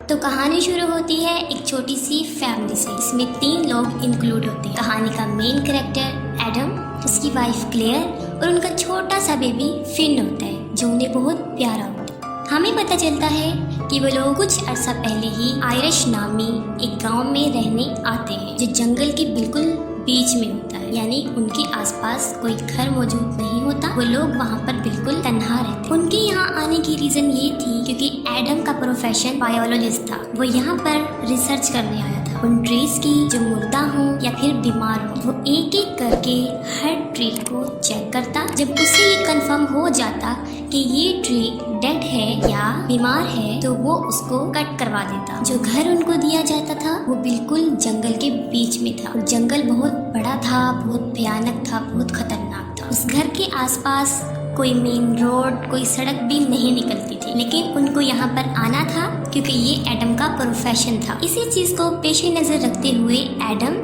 तो कहानी शुरू होती है एक छोटी सी फैमिली से। इसमें 3 लोग इंक्लूड होते हैं। कहानी का मेन कैरेक्टर एडम, उसकी वाइफ क्लेयर और उनका छोटा सा बेबी फिन होता है जो उन्हें बहुत प्यारा होता है। हमें पता चलता है कि वो लोग कुछ अर्सा पहले ही आयरिश नामी एक गांव में रहने आते हैं जो जंगल के बिल्कुल बीच में होता है, यानी उनके आसपास कोई घर मौजूद नहीं होता। वो लोग वहाँ पर बिल्कुल तन्हा रहते। उनके यहाँ आने की रीजन ये थी क्योंकि एडम का प्रोफेशन बायोलॉजिस्ट था। वो यहाँ पर रिसर्च करने आया था उन ट्रीज की जो मुर्दा हो या फिर बीमार हो। वो एक एक करके हर ट्री को चेक करता। जब उसे ये कंफर्म हो जाता कि ये ट्री डेड है या बीमार है तो वो उसको कट करवा देता। जो घर उनको दिया जाता था वो बिल्कुल जंगल के बीच में था और जंगल बहुत बड़ा था, बहुत भयानक था, बहुत खतरनाक था। उस घर के आसपास कोई मेन रोड, कोई सड़क भी नहीं निकलती थी, लेकिन उनको यहाँ पर आना था क्योंकि ये एडम का प्रोफेशन था। इसी चीज को पेशे नजर रखते हुए एडम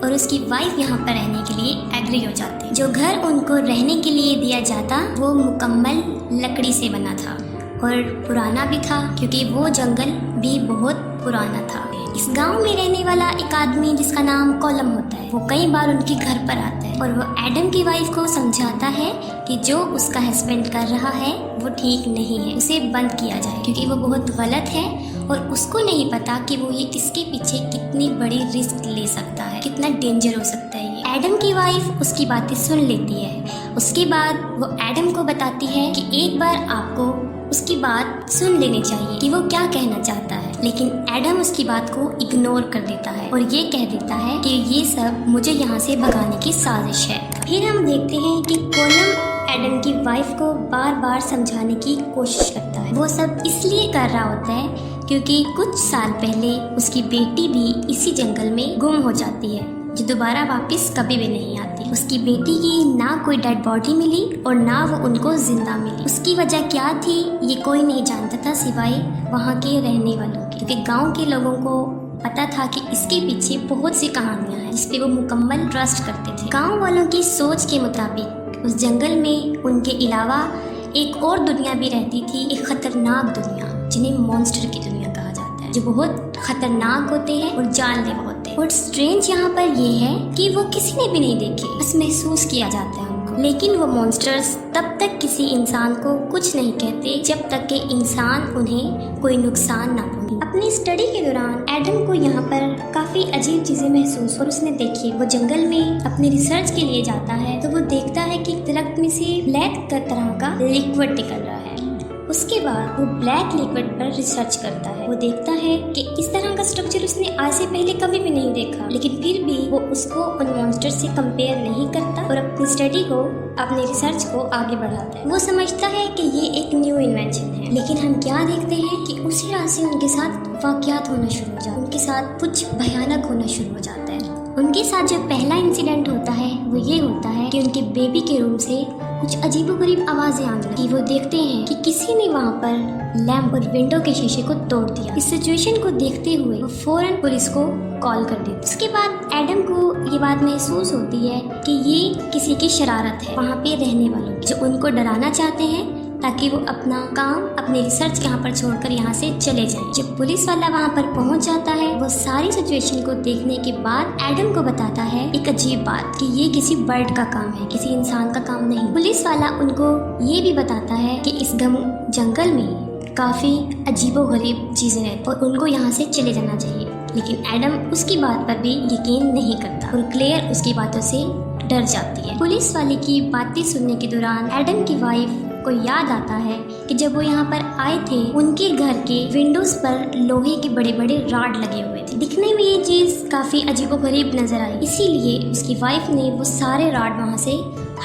और उसकी वाइफ यहाँ पर रहने के लिए एग्री हो जाते। जो घर उनको रहने के लिए दिया जाता वो मुकम्मल लकड़ी से बना था और पुराना भी था क्योंकि वो जंगल भी बहुत पुराना था। इस गांव में रहने वाला एक आदमी जिसका नाम कॉलम होता है, वो कई बार उनके घर पर आता है और वो एडम की वाइफ को समझाता है कि जो उसका हस्बैंड कर रहा है वो ठीक नहीं है, उसे बंद किया जाए क्योंकि वो बहुत गलत है और उसको नहीं पता कि वो ये इसके पीछे कितनी बड़ी रिस्क ले सकता है, कितना डेंजर हो सकता है ये। एडम की वाइफ उसकी बातें सुन लेती है। उसके बाद वो एडम को बताती है कि एक बार आपको उसकी बात सुन लेनी चाहिए कि वो क्या कहना चाहता है, लेकिन एडम उसकी बात को इग्नोर कर देता है और ये कह देता है कि ये सब मुझे यहाँ से भगाने की साजिश है। फिर हम देखते हैं कि कॉलम एडम की वाइफ को बार बार समझाने की कोशिश करता है। वो सब इसलिए कर रहा होता है क्योंकि कुछ साल पहले उसकी बेटी भी इसी जंगल में गुम हो जाती है जो दोबारा वापस कभी भी नहीं आती। उसकी बेटी की ना कोई डेड बॉडी मिली और ना वो उनको जिंदा मिली। उसकी वजह क्या थी ये कोई नहीं जानता था सिवाय वहाँ के रहने वालों के, क्योंकि गांव के लोगों को पता था कि इसके पीछे बहुत सी कहानियां हैं जिसपे वो मुकम्मल ट्रस्ट करते थे। गांव वालों की सोच के मुताबिक उस जंगल में उनके अलावा एक और दुनिया भी रहती थी, एक खतरनाक दुनिया जिन्हें मॉन्स्टर की दुनिया कहा जाता है, जो बहुत खतरनाक होते हैं और जानलेवा होते हैं। और स्ट्रेंज यहाँ पर ये है कि वो किसी ने भी नहीं देखे, बस महसूस किया जाता है उनको। लेकिन वो मॉन्स्टर्स तब तक किसी इंसान को कुछ नहीं कहते जब तक कि इंसान उन्हें कोई नुकसान ना पहुंचे। अपनी स्टडी के दौरान एडम को यहाँ पर काफी अजीब चीजें महसूस और उसने देखी। वो जंगल में अपने रिसर्च के लिए जाता है तो वो देखता है कि दरख्त में से ब्लैक तरह का लिक्विड निकल रहा है। उसके बाद वो ब्लैक लिक्विड पर रिसर्च करता है। वो देखता है कि इस तरह का स्ट्रक्चर उसने आज से पहले कभी भी नहीं देखा, लेकिन फिर भी वो उसको उन मॉन्स्टर से कंपेयर नहीं करता और अपनी स्टडी को, अपने रिसर्च को आगे बढ़ाता है। वो समझता है कि ये एक न्यू इन्वेंशन है, लेकिन हम क्या देखते हैं कि उसी रात से उनके साथ वाकयात होना शुरू हो जाते हैं, उनके साथ कुछ भयानक होना शुरू हो जाता है। उनके साथ जो पहला इंसिडेंट होता है वो ये होता है कि उनके बेबी के रूम से कुछ अजीबोगरीब आवाजें आने लगी। वो देखते हैं कि किसी ने वहाँ पर लैंप और विंडो के शीशे को तोड़ दिया। इस सिचुएशन को देखते हुए वो फौरन पुलिस को कॉल कर देते। उसके बाद एडम को ये बात महसूस होती है कि ये किसी की शरारत है वहाँ पे रहने वालों की, जो उनको डराना चाहते हैं ताकि वो अपना काम, अपने रिसर्च यहाँ पर छोड़कर यहाँ से चले जाएं। जब पुलिस वाला वहाँ पर पहुँच जाता है वो सारी सिचुएशन को देखने के बाद एडम को बताता है एक अजीब बात कि ये किसी बर्ड का काम है, किसी इंसान का काम नहीं। पुलिस वाला उनको ये भी बताता है कि इस जंगल में काफी अजीबोगरीब चीजें हैं और उनको यहाँ से चले जाना चाहिए, लेकिन एडम उसकी बात पर भी यकीन नहीं करता और क्लेयर उसकी बातों से डर जाती है। पुलिस वाले की बातें सुनने के दौरान एडम की वाइफ को याद आता है कि जब वो यहाँ पर आए थे उनके घर के विंडोज पर लोहे के बड़े बड़े रॉड लगे हुए थे। दिखने में ये चीज काफी अजीबोगरीब नजर आई, इसीलिए उसकी वाइफ ने वो सारे रॉड वहाँ से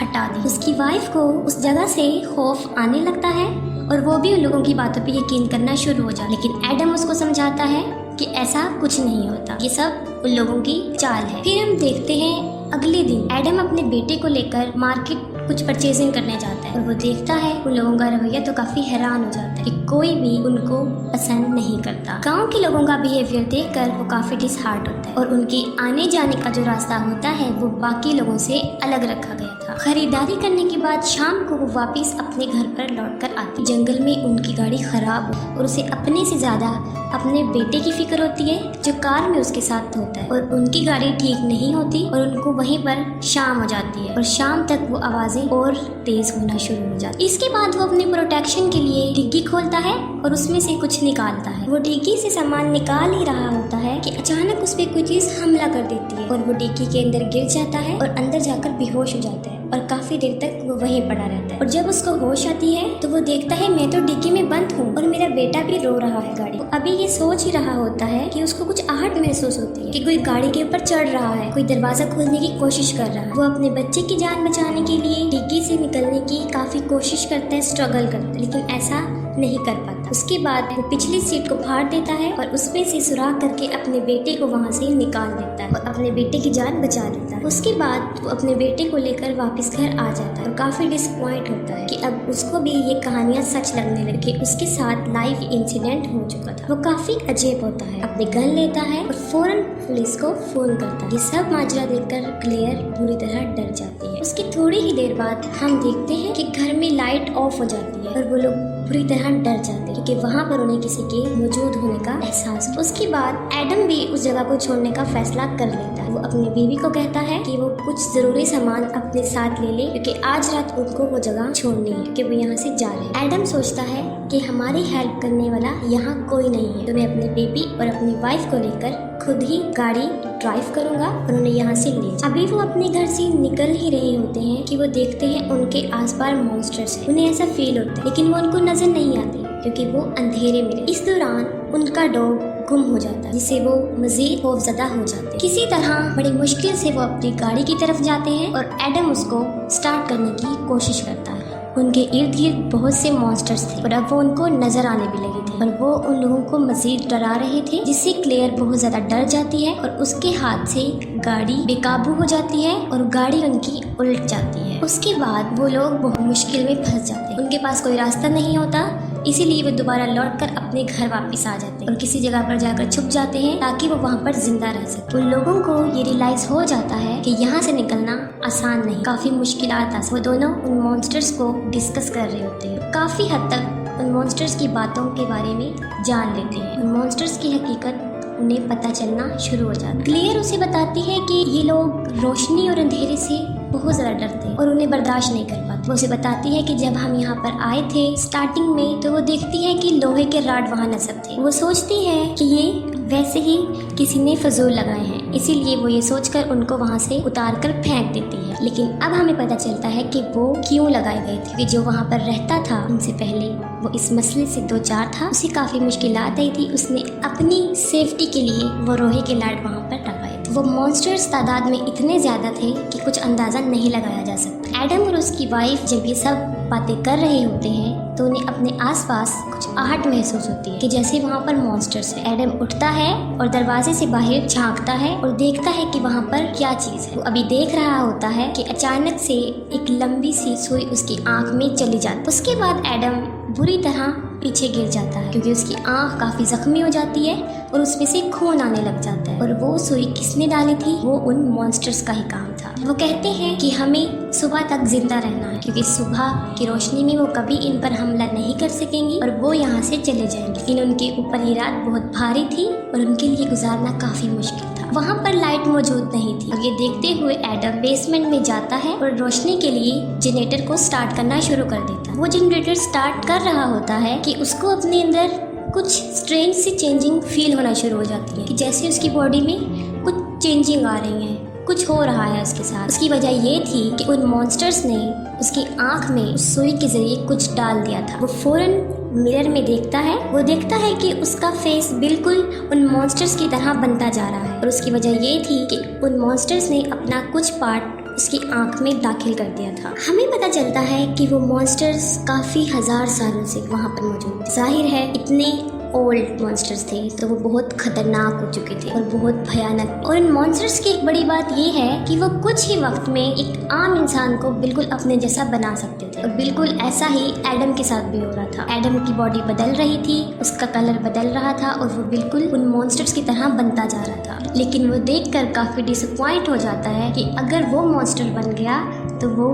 हटा दी। उसकी वाइफ को उस जगह से खौफ आने लगता है और वो भी उन लोगों की बातों पे यकीन करना शुरू हो जाता है, लेकिन एडम उसको समझाता है कि ऐसा कुछ नहीं होता, ये सब उन लोगों की चाल है। फिर हम देखते हैं अगले दिन एडम अपने बेटे को लेकर मार्केट कुछ परचेजिंग करने जाता है और वो देखता है उन लोगों का रवैया तो काफी हैरान हो जाता है कि कोई भी उनको पसंद नहीं करता। गांव के लोगों का बिहेवियर देखकर वो काफी डिसहार्ट होता है और उनके आने जाने का जो रास्ता होता है वो बाकी लोगों से अलग रखा गया था। था। खरीदारी करने के बाद शाम को वो वापस अपने घर पर लौटकर आती। जंगल में उनकी गाड़ी खराब हो और उसे अपने से ज्यादा अपने बेटे की फिक्र होती है जो कार में उसके साथ होता है, और उनकी गाड़ी ठीक नहीं होती और उनको वहीं पर शाम हो जाती है और शाम तक वो आवाजें और तेज होना शुरू हो जाती है। इसके बाद वो अपने प्रोटेक्शन के लिए डिग्गी खोलता है और उसमें से कुछ निकालता है। वो डिग्गी से सामान निकाल ही रहा होता है कि अचानक उस पे कोई चीज हमला कर देती है और वो डिग्गी के अंदर गिर जाता है और अंदर जाकर बेहोश हो जाता है और काफी देर तक वो वहीं पड़ा रहता है। और जब उसको होश आती है तो वो देखता है मैं तो डिग्गी में बंद हूँ और मेरा बेटा भी रो रहा है गाड़ी। अभी ये सोच ही रहा होता है कि उसको कुछ आहट महसूस होती है कि कोई गाड़ी के ऊपर चढ़ रहा है, कोई दरवाजा खोलने की कोशिश कर रहा है। वो अपने बच्चे की जान बचाने के लिए डिग्गी से निकलने की काफी कोशिश करता है, स्ट्रगल करता है, लेकिन ऐसा नहीं कर पाता। उसके बाद वो पिछली सीट को फाड़ देता है और उसमें से सुराख करके अपने बेटे को वहाँ से निकाल देता है और अपने बेटे की जान बचा लेता है। उसके बाद वो अपने बेटे को लेकर वापस घर आ जाता है और काफी डिसअपॉइंट होता है कि अब उसको भी ये कहानियाँ सच लगने लगी कि उसके साथ लाइव इंसिडेंट हो चुका था। वो काफी अजीब होता है, अपने गन लेता है और फौरन पुलिस को फोन करता है। ये सब माजरा देखकर क्लेयर बुरी तरह डर जाती है। उसकी थोड़ी ही देर बाद हम देखते हैं कि घर में लाइट ऑफ हो जाती है और वो लोग पूरी तरह डर जाते हैं क्योंकि वहाँ पर उन्हें किसी के मौजूद होने का एहसास। उसके बाद एडम भी उस जगह को छोड़ने का फैसला कर लेता है। वो अपनी बीवी को कहता है कि वो कुछ जरूरी सामान अपने साथ ले ले क्योंकि आज रात उनको वो जगह छोड़नी है क्योंकि वो यहाँ से जा रहे हैं। एडम सोचता है कि हमारी हेल्प करने वाला यहाँ कोई नहीं है, तो मैं अपने बेबी और अपनी वाइफ को लेकर खुद ही गाड़ी ड्राइव करूंगा और उन्हें यहाँ से ले। अभी वो अपने घर से निकल ही रहे होते हैं कि वो देखते हैं उनके आसपास मॉन्स्टर्स हैं। उन्हें ऐसा फील होता है लेकिन वो उनको नजर नहीं आते क्योंकि वो अंधेरे में हैं। इस दौरान उनका डॉग गुम हो जाता है जिससे वो मजीद खौफजदा हो जाते हैं। किसी तरह बड़ी मुश्किल से वो अपनी गाड़ी की तरफ जाते हैं और एडम उसको स्टार्ट करने की कोशिश करता है। उनके इर्द गिर्द बहुत से मॉन्स्टर्स थे और अब वो उनको नजर आने भी लगे थे और वो उन लोगों को मजीद डरा रहे थे जिससे क्लेयर बहुत ज्यादा डर जाती है और उसके हाथ से गाड़ी बेकाबू हो जाती है और गाड़ी उनकी उलट जाती है। उसके बाद वो लोग बहुत मुश्किल में फंस जाते हैं। उनके पास कोई रास्ता नहीं होता, इसीलिए वो दोबारा लौटकर अपने घर वापस आ जाते हैं और किसी जगह पर जाकर छुप जाते हैं ताकि वो वहाँ पर जिंदा रह सके। उन लोगों को ये रियलाइज हो जाता है कि यहाँ से निकलना आसान नहीं, काफी मुश्किलात है। वो दोनों उन मॉन्स्टर्स को डिस्कस कर रहे होते हैं, काफी हद तक उन मॉन्स्टर्स की बातों के बारे में जान लेते हैं। उन मॉन्स्टर्स की हकीकत उन्हें पता चलना शुरू हो जाता है। क्लियर उसे बताती है कि ये लोग रोशनी और अंधेरे से बहुत ज़्यादा डरते हैं और उन्हें बर्दाश्त नहीं कर पाते। वो उसे बताती है कि जब हम यहाँ पर आए थे स्टार्टिंग में तो वो देखती है कि लोहे के राड वहाँ नजर थे। वो सोचती है कि ये वैसे ही किसी ने फजूल लगाए हैं, इसीलिए वो ये सोचकर उनको वहाँ से उतार कर फेंक देती है। लेकिन अब हमें पता चलता है कि वो क्यों लगाए गए थे, क्योंकि जो वहाँ पर रहता था उनसे पहले वो इस मसले से दो चार था, उसे काफ़ी मुश्किलात आई थी। उसने अपनी सेफ्टी के लिए वो लोहे के राड वहाँ पर लगाए थे। वो मॉन्स्टर्स तादाद में इतने ज़्यादा थे कि कुछ अंदाज़ा नहीं लगाया जा सकता। एडम और उसकी वाइफ जब ये सब बातें कर रहे होते हैं तो उन्हें अपने आसपास कुछ आहट महसूस होती है कि जैसे वहाँ पर मॉन्स्टर्स है। एडम उठता है और दरवाजे से बाहर झांकता है और देखता है कि वहाँ पर क्या चीज़ है। वो अभी देख रहा होता है कि अचानक से एक लंबी सी सुई उसकी आंख में चली जाती है। उसके बाद एडम बुरी तरह पीछे गिर जाता है क्योंकि उसकी आंख काफी जख्मी हो जाती है और उसमें से खून आने लग जाता है। और वो सुई किसने डाली थी? वो उन मॉन्स्टर्स का ही काम था। वो कहते हैं कि हमें सुबह तक जिंदा रहना है क्योंकि सुबह की रोशनी में वो कभी इन पर हमला नहीं कर सकेंगी और वो यहाँ से चले जाएंगे। लेकिन उनके ऊपर ये रात बहुत भारी थी और उनके लिए गुजारना काफी मुश्किल था। वहाँ पर लाइट मौजूद नहीं थी और ये देखते हुए एडम बेसमेंट में जाता है और रोशनी के लिए जनरेटर को स्टार्ट करना शुरू कर देता है। वो जनरेटर स्टार्ट कर रहा होता है कि उसको अपने अंदर कुछ स्ट्रेंज सी चेंजिंग फील होना शुरू हो जाती है कि जैसे उसकी बॉडी में कुछ चेंजिंग आ रही है, कुछ हो रहा है उसके साथ। उसकी वजह ये थी कि उन मॉन्स्टर्स ने उसकी आंख में उस सुई के जरिए कुछ डाल दिया था। वो फौरन मिरर में देखता है, वो देखता है कि उसका फेस बिल्कुल उन मॉन्स्टर्स की तरह बनता जा रहा है और उसकी वजह ये थी कि उन मॉन्स्टर्स ने अपना कुछ पार्ट उसकी आंख में दाखिल कर दिया था। हमें पता चलता है कि वो मॉन्स्टर्स काफी हजार सालों से वहाँ पर मौजूद थे। जाहिर है इतने ओल्ड मॉन्स्टर्स थे तो वो बहुत खतरनाक हो चुके थे और बहुत भयानक। और इन मॉन्स्टर्स की एक बड़ी बात ये है कि वो कुछ ही वक्त में एक आम इंसान को बिल्कुल अपने जैसा बना सकते थे और बिल्कुल ऐसा ही एडम के साथ भी हो रहा था। एडम की बॉडी बदल रही थी, उसका कलर बदल रहा था और वो बिल्कुल उन मॉन्स्टर्स की तरह बनता जा रहा था। लेकिन वो देखकर काफी डिसअपॉइंट हो जाता है कि अगर वो मॉन्स्टर बन गया तो वो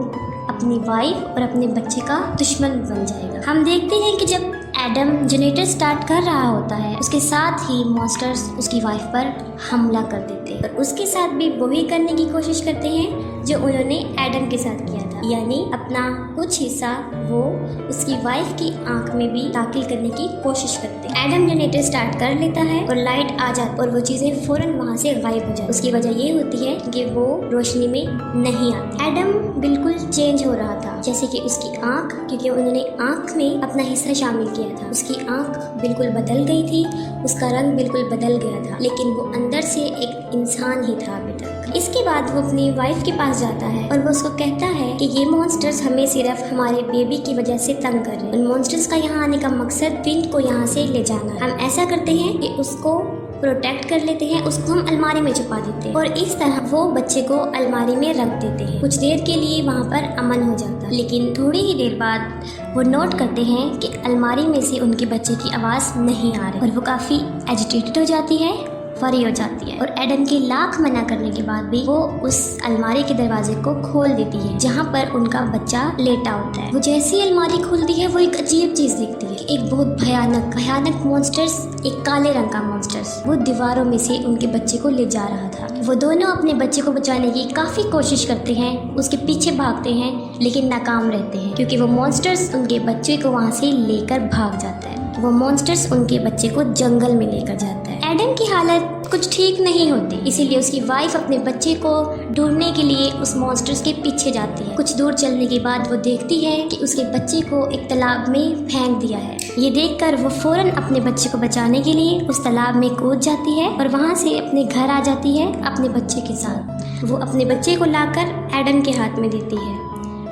अपनी वाइफ और अपने बच्चे का दुश्मन बन जाएगा। हम देखते हैं कि जब एडम जनरेटर स्टार्ट कर रहा होता है, उसके साथ ही मॉन्स्टर्स उसकी वाइफ पर हमला कर देते हैं और उसके साथ भी वही करने की कोशिश करते हैं जो उन्होंने एडम के साथ किया था, यानी अपना कुछ हिस्सा वो उसकी वाइफ की आंख में भी दाखिल करने की कोशिश करते हैं। एडम जनरेटर स्टार्ट कर लेता है और लाइट आ जाती और वो चीजें फौरन वहाँ से गायब हो जाती। उसकी वजह ये होती है कि वो रोशनी में नहीं आती। एडम बिल्कुल चेंज हो रहा था, जैसे कि उसकी आंख, क्योंकि उन्होंने आंख में अपना हिस्सा शामिल किया था, उसकी आंख बिल्कुल बदल गई थी, उसका रंग बिल्कुल बदल गया था, लेकिन वो अंदर से एक इंसान ही था अभी तक। इसके बाद वो अपनी वाइफ के पास जाता है और वो उसको कहता है कि ये मॉन्स्टर्स हमें सिर्फ हमारे बेबी की वजह से तंग कर रहे हैं। उन मॉन्स्टर्स का यहाँ आने का मकसद फिंच को यहाँ से ले जाना है। हम ऐसा करते हैं कि उसको प्रोटेक्ट कर लेते हैं, उसको हम अलमारी में छुपा देते हैं और इस तरह वो बच्चे को अलमारी में रख देते हैं। कुछ देर के लिए वहाँ पर अमन हो जाता है, लेकिन थोड़ी ही देर बाद वो नोट करते हैं कि अलमारी में से उनके बच्चे की आवाज़ नहीं आ रही और वो काफ़ी एजिटेटेड हो जाती है, फरी हो जाती है और एडम के लाख मना करने के बाद भी वो उस अलमारी के दरवाजे को खोल देती है जहाँ पर उनका बच्चा लेटा होता है। वो जैसे ही अलमारी खोलती है वो एक अजीब चीज देखती है, एक बहुत भयानक मॉन्स्टर्स, एक काले रंग का मॉन्स्टर्स वो दीवारों में से उनके बच्चे को ले जा रहा था। वो दोनों अपने बच्चे को बचाने की काफी कोशिश करते हैं, उसके पीछे भागते हैं, लेकिन नाकाम रहते हैं क्योंकि वो मॉन्स्टर्स उनके बच्चे को वहाँ से लेकर भाग जाता है। वो मॉन्स्टर्स उनके बच्चे को जंगल में लेकर जाता है। एडम की हालत कुछ ठीक नहीं होती, इसीलिए उसकी वाइफ अपने बच्चे को ढूंढने के लिए उस मॉन्स्टर्स के पीछे जाती है। कुछ दूर चलने के बाद वो देखती है कि उसके बच्चे को एक तालाब में फेंक दिया है। ये देखकर वो फौरन अपने बच्चे को बचाने के लिए उस तालाब में कूद जाती है और वहाँ से अपने घर आ जाती है अपने बच्चे के साथ। वो अपने बच्चे को लाकर एडम के हाथ में देती है।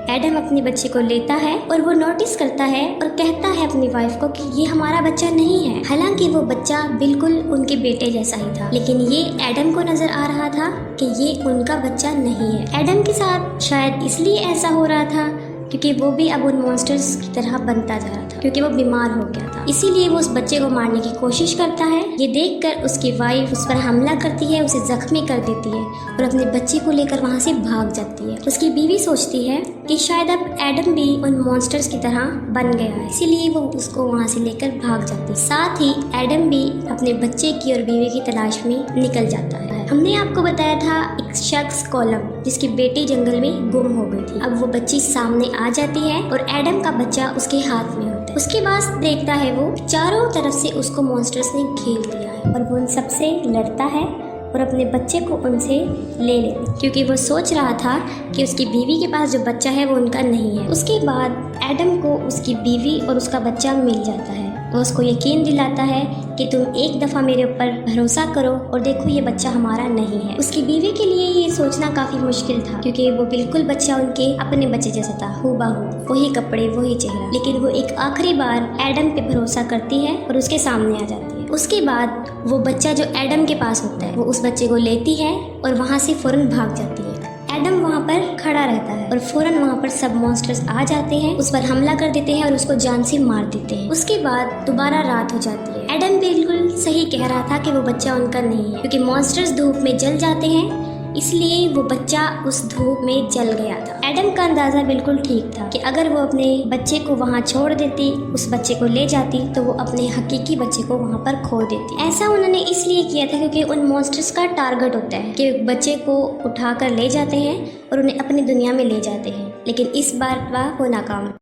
एडम अपने बच्चे को लेता है और वो नोटिस करता है और कहता है अपनी वाइफ को कि ये हमारा बच्चा नहीं है। हालांकि वो बच्चा बिल्कुल उनके बेटे जैसा ही था, लेकिन ये एडम को नजर आ रहा था कि ये उनका बच्चा नहीं है। एडम के साथ शायद इसलिए ऐसा हो रहा था क्योंकि वो भी अब उन मॉन्स्टर्स की तरह बनता जा रहा था, क्योंकि वो बीमार हो गया था। इसीलिए वो उस बच्चे को मारने की कोशिश करता है। ये देखकर उसकी वाइफ उस पर हमला करती है, उसे जख्मी कर देती है और अपने बच्चे को लेकर वहाँ से भाग जाती है। उसकी बीवी सोचती है कि शायद अब एडम भी उन मॉन्स्टर्स की तरह बन गया है, इसीलिए वो उसको वहाँ से लेकर भाग जाती है। साथ ही एडम भी अपने बच्चे की और बीवी की तलाश में निकल जाता है। हमने आपको बताया था एक शख्स कॉलम जिसकी बेटी जंगल में गुम हो गई थी। अब वो बच्ची सामने आ जाती है और एडम का बच्चा उसके हाथ में होता है। उसके बाद देखता है वो चारों तरफ से उसको मॉन्स्टर्स ने घेर लिया है और वो उन सबसे लड़ता है और अपने बच्चे को उनसे ले लेता, क्योंकि वो सोच रहा था कि उसकी बीवी के पास जो बच्चा है वो उनका नहीं है। उसके बाद एडम को उसकी बीवी और उसका बच्चा मिल जाता है। वो उसको यकीन दिलाता है कि तुम एक दफ़ा मेरे ऊपर भरोसा करो और देखो ये बच्चा हमारा नहीं है। उसकी बीवी के लिए ये सोचना काफ़ी मुश्किल था, क्योंकि वो बिल्कुल बच्चा उनके अपने बच्चे जैसा था, हूबहू, वही कपड़े, वही चेहरा। लेकिन वो एक आखिरी बार एडम पे भरोसा करती है और उसके सामने आ जाती है। उसके बाद वो बच्चा जो एडम के पास होता है वो उस बच्चे को लेती है और वहाँ से फ़ौरन भाग जाती है। एडम वहाँ पर खड़ा रहता है और फौरन वहाँ पर सब मॉन्स्टर्स आ जाते हैं, उस पर हमला कर देते हैं और उसको जान से मार देते हैं। उसके बाद दोबारा रात हो जाती है। एडम बिल्कुल सही कह रहा था कि वो बच्चा उनका नहीं है, क्योंकि मॉन्स्टर्स धूप में जल जाते हैं, इसलिए वो बच्चा उस धूप में जल गया था। एडम का अंदाज़ा बिल्कुल ठीक था कि अगर वो अपने बच्चे को वहाँ छोड़ देती, उस बच्चे को ले जाती, तो वो अपने हकीकी बच्चे को वहाँ पर खो देती। ऐसा उन्होंने इसलिए किया था क्योंकि उन मॉन्स्टर्स का टारगेट होता है कि बच्चे को उठाकर ले जाते हैं और उन्हें अपनी दुनिया में ले जाते हैं, लेकिन इस बार वो नाकाम।